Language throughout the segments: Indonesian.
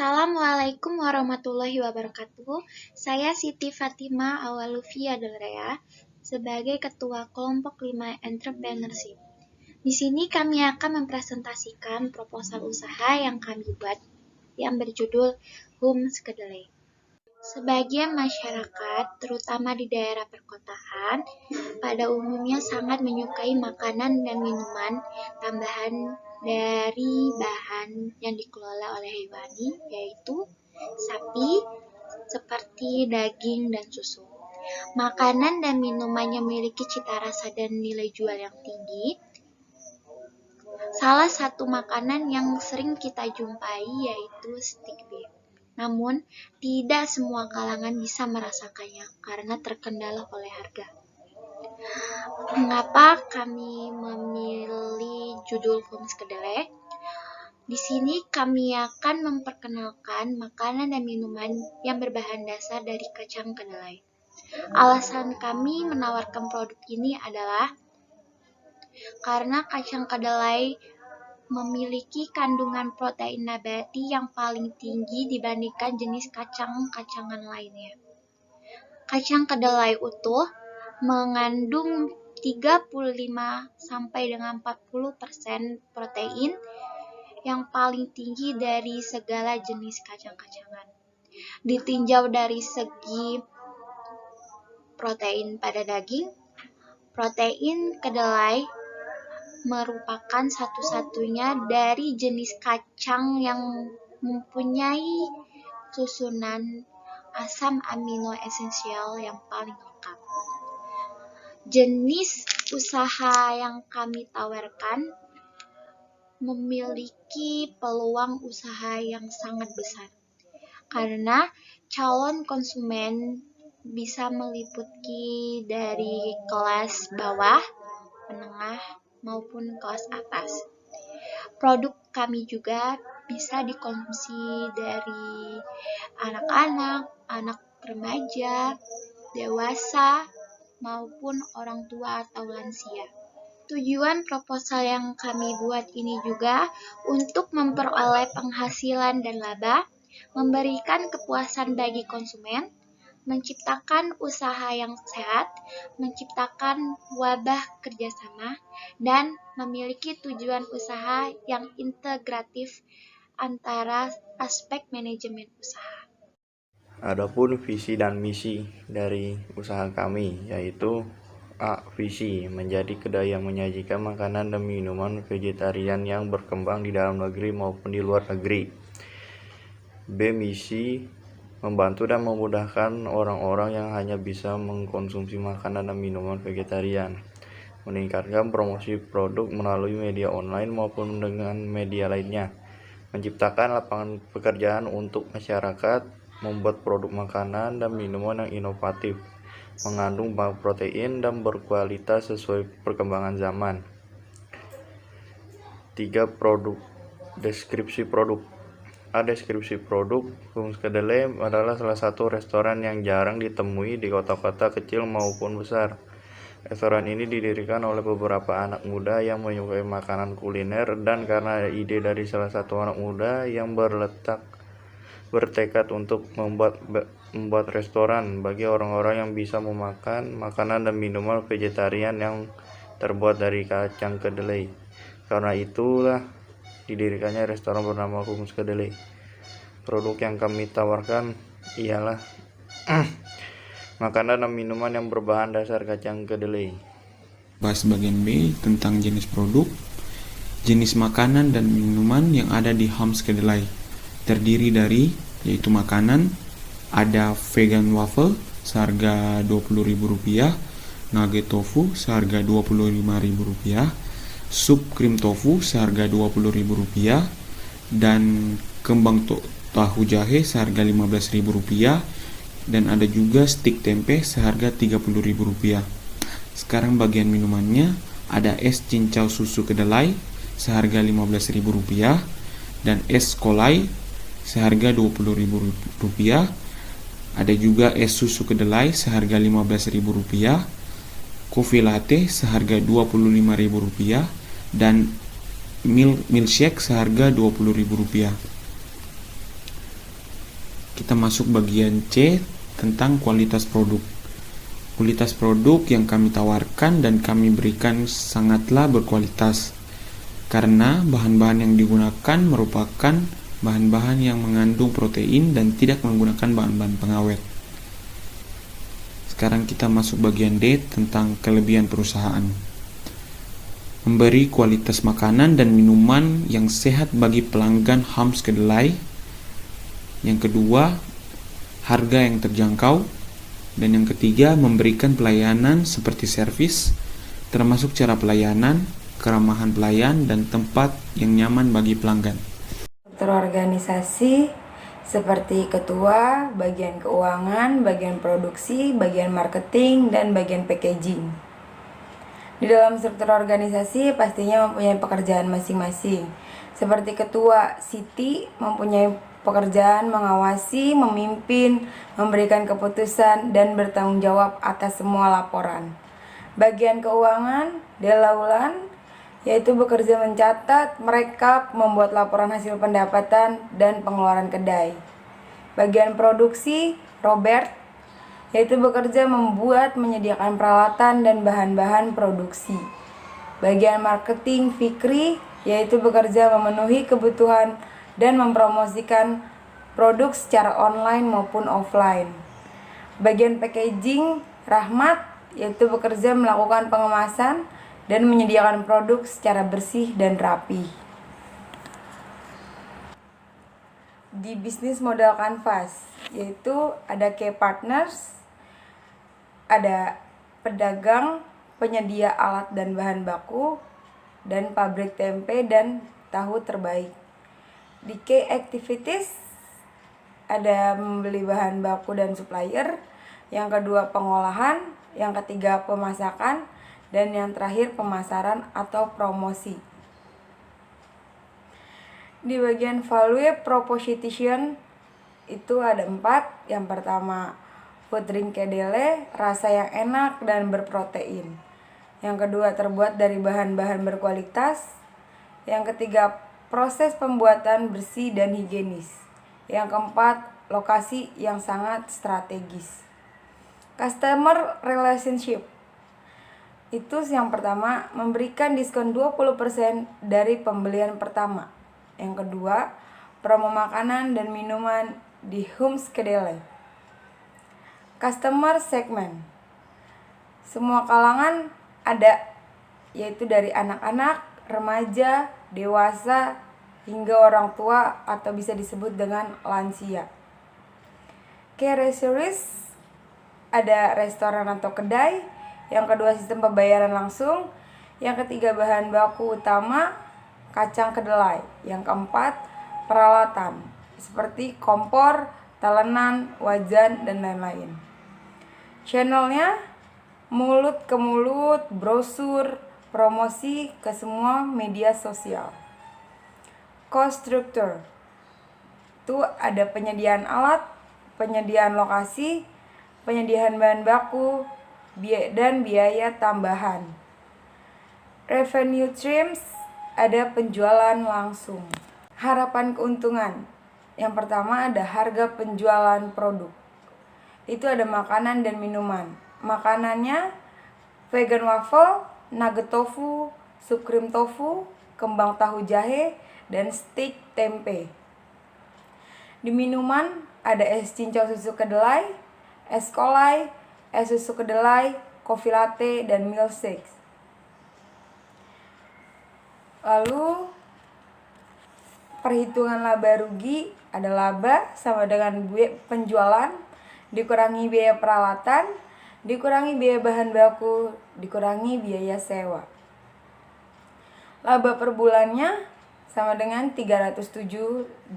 Assalamualaikum warahmatullahi wabarakatuh. Saya Siti Fatima Awalufia Delrea sebagai Ketua Kelompok 5 Entrepreneurship. Di sini kami akan mempresentasikan proposal usaha yang kami buat yang berjudul Homes Kedelai. Sebagian masyarakat, terutama di daerah perkotaan, pada umumnya sangat menyukai makanan dan minuman tambahan dari bahan yang dikelola oleh hewani, yaitu sapi, seperti daging dan susu. Makanan dan minuman yang memiliki cita rasa dan nilai jual yang tinggi. Salah satu makanan yang sering kita jumpai yaitu steak beef. Namun, tidak semua kalangan bisa merasakannya karena terkendala oleh harga. Mengapa kami memilih judul Homes Kedelai? Di sini kami akan memperkenalkan makanan dan minuman yang berbahan dasar dari kacang kedelai. Alasan kami menawarkan produk ini adalah karena kacang kedelai memiliki kandungan protein nabati yang paling tinggi dibandingkan jenis kacang-kacangan lainnya. Kacang kedelai utuh mengandung 35-40% protein yang paling tinggi dari segala jenis kacang-kacangan. Ditinjau dari segi protein pada daging, protein kedelai merupakan satu-satunya dari jenis kacang yang mempunyai susunan asam amino esensial yang paling lengkap. Jenis usaha yang kami tawarkan memiliki peluang usaha yang sangat besar karena calon konsumen bisa meliputi dari kelas bawah, menengah, maupun kelas atas. Produk kami juga bisa dikonsumsi dari anak-anak, anak remaja, dewasa, maupun orang tua atau lansia. Tujuan proposal yang kami buat ini juga untuk memperoleh penghasilan dan laba, memberikan kepuasan bagi konsumen, menciptakan usaha yang sehat, menciptakan wabah kerjasama, dan memiliki tujuan usaha yang integratif antara aspek manajemen usaha. Adapun visi dan misi dari usaha kami yaitu A. Visi menjadi kedai yang menyajikan makanan dan minuman vegetarian yang berkembang di dalam negeri maupun di luar negeri. B. Misi membantu dan memudahkan orang-orang yang hanya bisa mengkonsumsi makanan dan minuman vegetarian, meningkatkan promosi produk melalui media online maupun dengan media lainnya, menciptakan lapangan pekerjaan untuk masyarakat, membuat produk makanan dan minuman yang inovatif, mengandung banyak protein dan berkualitas sesuai perkembangan zaman. 3. Deskripsi produk. Deskripsi produk. Homes Kedelai adalah salah satu restoran yang jarang ditemui di kota-kota kecil maupun besar. Restoran ini didirikan oleh beberapa anak muda yang menyukai makanan kuliner dan karena ide dari salah satu anak muda yang bertekad untuk membuat restoran bagi orang-orang yang bisa memakan makanan dan minuman vegetarian yang terbuat dari kacang kedelai. Karena itulah didirikannya restoran bernama Homes Kedelai. Produk yang kami tawarkan ialah makanan dan minuman yang berbahan dasar kacang kedelai. Bahas bagian B tentang jenis produk. Jenis makanan dan minuman yang ada di Homes Kedelai terdiri dari yaitu makanan ada vegan waffle seharga Rp20.000, nugget tofu seharga Rp25.000, sup krim tofu seharga Rp20.000, dan kembang tahu jahe seharga Rp15.000, dan ada juga stik tempe seharga Rp30.000. Sekarang bagian minumannya ada es cincau susu kedelai seharga Rp15.000 dan es kolai seharga Rp20.000. Ada juga es susu kedelai seharga Rp15.000, kopi latte seharga Rp25.000 dan milkshake seharga Rp20.000. kita masuk bagian C tentang kualitas produk. Kualitas produk yang kami tawarkan dan kami berikan sangatlah berkualitas, karena bahan-bahan yang digunakan merupakan bahan-bahan yang mengandung protein dan tidak menggunakan bahan-bahan pengawet. Sekarang kita masuk bagian D tentang kelebihan perusahaan. Memberi kualitas makanan dan minuman yang sehat bagi pelanggan Hams Kedelai. Yang kedua, harga yang terjangkau. Dan yang ketiga, memberikan pelayanan seperti servis, termasuk cara pelayanan, keramahan pelayan, dan tempat yang nyaman bagi pelanggan. Terorganisasi seperti ketua, bagian keuangan, bagian produksi, bagian marketing, dan bagian packaging. Di dalam struktur organisasi pastinya mempunyai pekerjaan masing-masing. Seperti ketua, Siti mempunyai pekerjaan mengawasi, memimpin, memberikan keputusan, dan bertanggung jawab atas semua laporan. Bagian keuangan, Delaulan, yaitu bekerja mencatat, merekap, membuat laporan hasil pendapatan, dan pengeluaran kedai. Bagian produksi, Robert, yaitu bekerja membuat, menyediakan peralatan dan bahan-bahan produksi. Bagian marketing, Fikri, yaitu bekerja memenuhi kebutuhan dan mempromosikan produk secara online maupun offline. Bagian packaging, Rahmat, yaitu bekerja melakukan pengemasan dan menyediakan produk secara bersih dan rapi. Di bisnis model kanvas, yaitu ada key partners, ada pedagang, penyedia alat dan bahan baku, dan pabrik tempe dan tahu terbaik. Di key activities, ada membeli bahan baku dan supplier, yang kedua pengolahan, yang ketiga pemasakan, dan yang terakhir pemasaran atau promosi. Di bagian value proposition itu ada 4. Yang pertama, food drink kedelai, rasa yang enak dan berprotein. Yang kedua, terbuat dari bahan-bahan berkualitas. Yang ketiga, proses pembuatan bersih dan higienis. Yang keempat, lokasi yang sangat strategis. Customer relationship itu yang pertama, memberikan diskon 20% dari pembelian pertama. Yang kedua, promo makanan dan minuman di Hams Kedelai. Customer segment, semua kalangan ada, yaitu dari anak-anak, remaja, dewasa, hingga orang tua atau bisa disebut dengan lansia. Key research, ada restoran atau kedai. Yang kedua, sistem pembayaran langsung. Yang ketiga, bahan baku utama, kacang kedelai. Yang keempat, peralatan seperti kompor, talenan, wajan, dan lain-lain. Channelnya mulut ke mulut, brosur, promosi ke semua media sosial. Cost structure itu ada penyediaan alat, penyediaan lokasi, penyediaan bahan baku, dan biaya tambahan. Revenue streams, ada penjualan langsung. Harapan keuntungan, yang pertama ada harga penjualan produk. Itu ada makanan dan minuman. Makanannya vegan waffle, nugget tofu, sup krim tofu, kembang tahu jahe, dan steak tempe. Di minuman ada es cincau susu kedelai, es kolai, es susu kedelai, kopi latte, dan milkshake. Lalu perhitungan laba rugi, ada laba sama dengan penjualan dikurangi biaya peralatan, dikurangi biaya bahan baku, dikurangi biaya sewa. Laba per bulannya sama dengan 307.500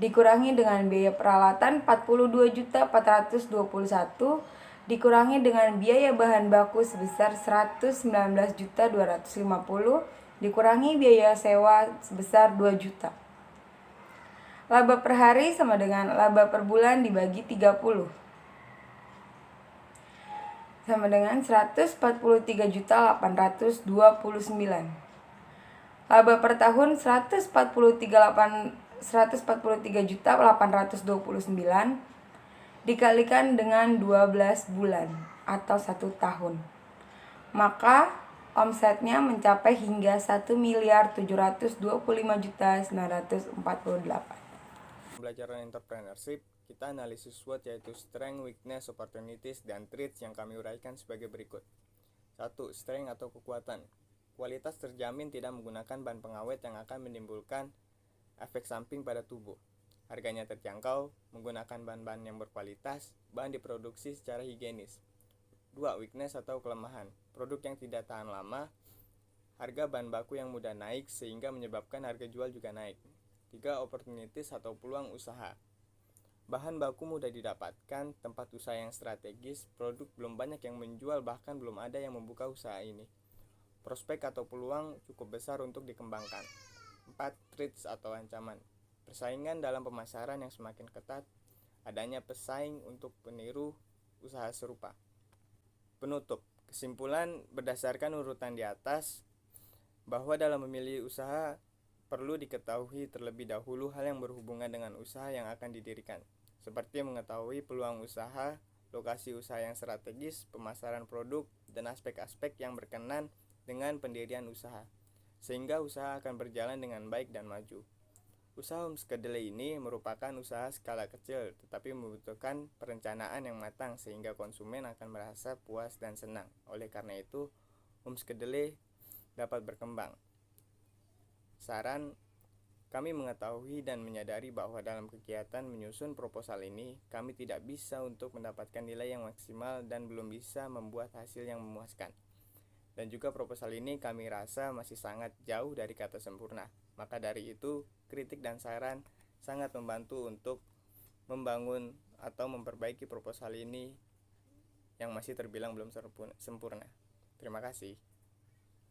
dikurangi dengan biaya peralatan 42.421 dikurangi dengan biaya bahan baku sebesar 119.250 dikurangi biaya sewa sebesar 2 juta. Laba per hari sama dengan laba per bulan dibagi 30 sama dengan 143.829. Laba per tahun 143.819 143.829 dikalikan dengan 12 bulan atau 1 tahun. Maka omsetnya mencapai hingga 1.725.948. Pembelajaran entrepreneurship, kita analisis SWOT yaitu strength, weakness, opportunities, dan traits yang kami uraikan sebagai berikut. 1. Strength atau kekuatan. Kualitas terjamin tidak menggunakan bahan pengawet yang akan menimbulkan efek samping pada tubuh. Harganya terjangkau, menggunakan bahan-bahan yang berkualitas, bahan diproduksi secara higienis. 2. Weakness atau kelemahan. Produk yang tidak tahan lama, harga bahan baku yang mudah naik sehingga menyebabkan harga jual juga naik. 3. Opportunities atau peluang usaha. Bahan baku mudah didapatkan, tempat usaha yang strategis, produk belum banyak yang menjual, bahkan belum ada yang membuka usaha ini. Prospek atau peluang cukup besar untuk dikembangkan. 4. Threats atau ancaman. Persaingan dalam pemasaran yang semakin ketat, adanya pesaing untuk peniru usaha serupa. Penutup. Kesimpulan berdasarkan urutan di atas, bahwa dalam memilih usaha perlu diketahui terlebih dahulu hal yang berhubungan dengan usaha yang akan didirikan, seperti mengetahui peluang usaha, lokasi usaha yang strategis, pemasaran produk, dan aspek-aspek yang berkenan dengan pendirian usaha, sehingga usaha akan berjalan dengan baik dan maju. Usaha Homes Kedelai ini merupakan usaha skala kecil, tetapi membutuhkan perencanaan yang matang sehingga konsumen akan merasa puas dan senang. Oleh karena itu, Homes Kedelai dapat berkembang. Saran, kami mengetahui dan menyadari bahwa dalam kegiatan menyusun proposal ini, kami tidak bisa untuk mendapatkan nilai yang maksimal dan belum bisa membuat hasil yang memuaskan. Dan juga proposal ini kami rasa masih sangat jauh dari kata sempurna. Maka dari itu, kritik dan saran sangat membantu untuk membangun atau memperbaiki proposal ini yang masih terbilang belum sempurna. Terima kasih.